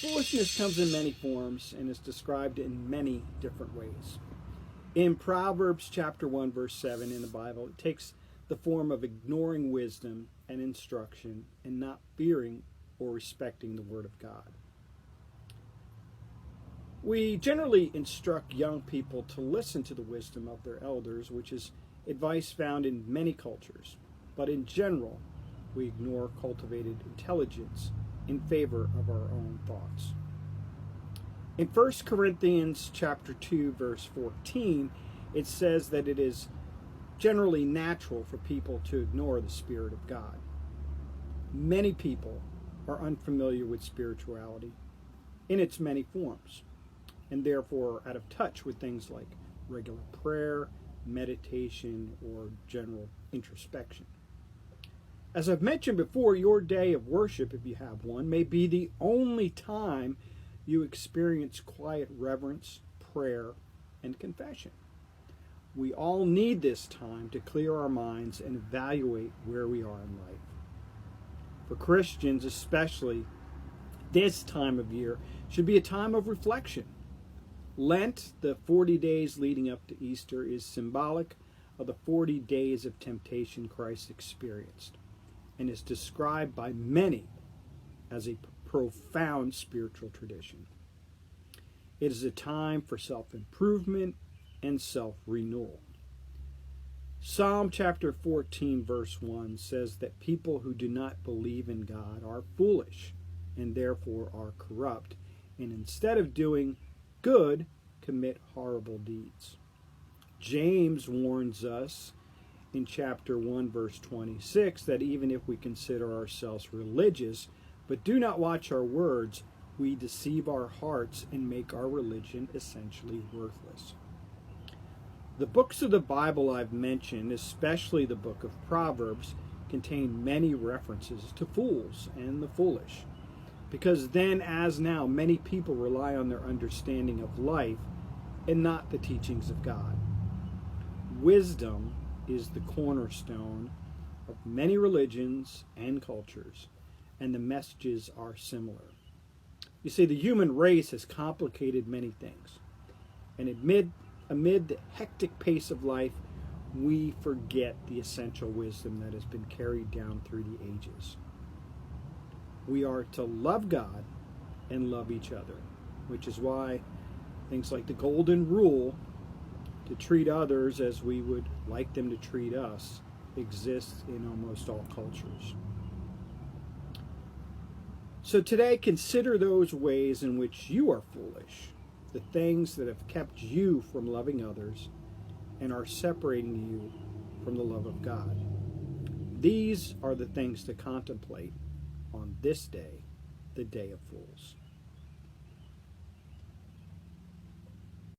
Foolishness comes in many forms and is described in many different ways. In Proverbs chapter 1, verse 7 in the Bible, it takes the form of ignoring wisdom and instruction and not fearing or respecting the Word of God. We generally instruct young people to listen to the wisdom of their elders, which is advice found in many cultures. But in general, we ignore cultivated intelligence in favor of our own thoughts. In 1 Corinthians chapter 2, verse 14, it says that it is generally natural for people to ignore the Spirit of God. Many people are unfamiliar with spirituality in its many forms, and therefore out of touch with things like regular prayer, meditation, or general introspection. As I've mentioned before, your day of worship, if you have one, may be the only time you experience quiet reverence, prayer, and confession. We all need this time to clear our minds and evaluate where we are in life. For Christians especially, this time of year should be a time of reflection. Lent, the 40 days leading up to Easter, is symbolic of the 40 days of temptation Christ experienced and is described by many as a profound spiritual tradition. It is a time for self-improvement and self-renewal. Psalm chapter 14, verse 1 says that people who do not believe in God are foolish and therefore are corrupt, and instead of doing good, commit horrible deeds. James warns us in chapter 1, verse 26, that even if we consider ourselves religious, but do not watch our words, we deceive our hearts and make our religion essentially worthless. The books of the Bible I've mentioned, especially the book of Proverbs, contain many references to fools and the foolish. Because then, as now, many people rely on their understanding of life and not the teachings of God. Wisdom is the cornerstone of many religions and cultures, and the messages are similar. You see, the human race has complicated many things, and amid the hectic pace of life, we forget the essential wisdom that has been carried down through the ages. We are to love God and love each other, which is why things like the golden rule to treat others as we would like them to treat us exists in almost all cultures. So today, consider those ways in which you are foolish, the things that have kept you from loving others and are separating you from the love of God. These are the things to contemplate on this day, the Day of Fools.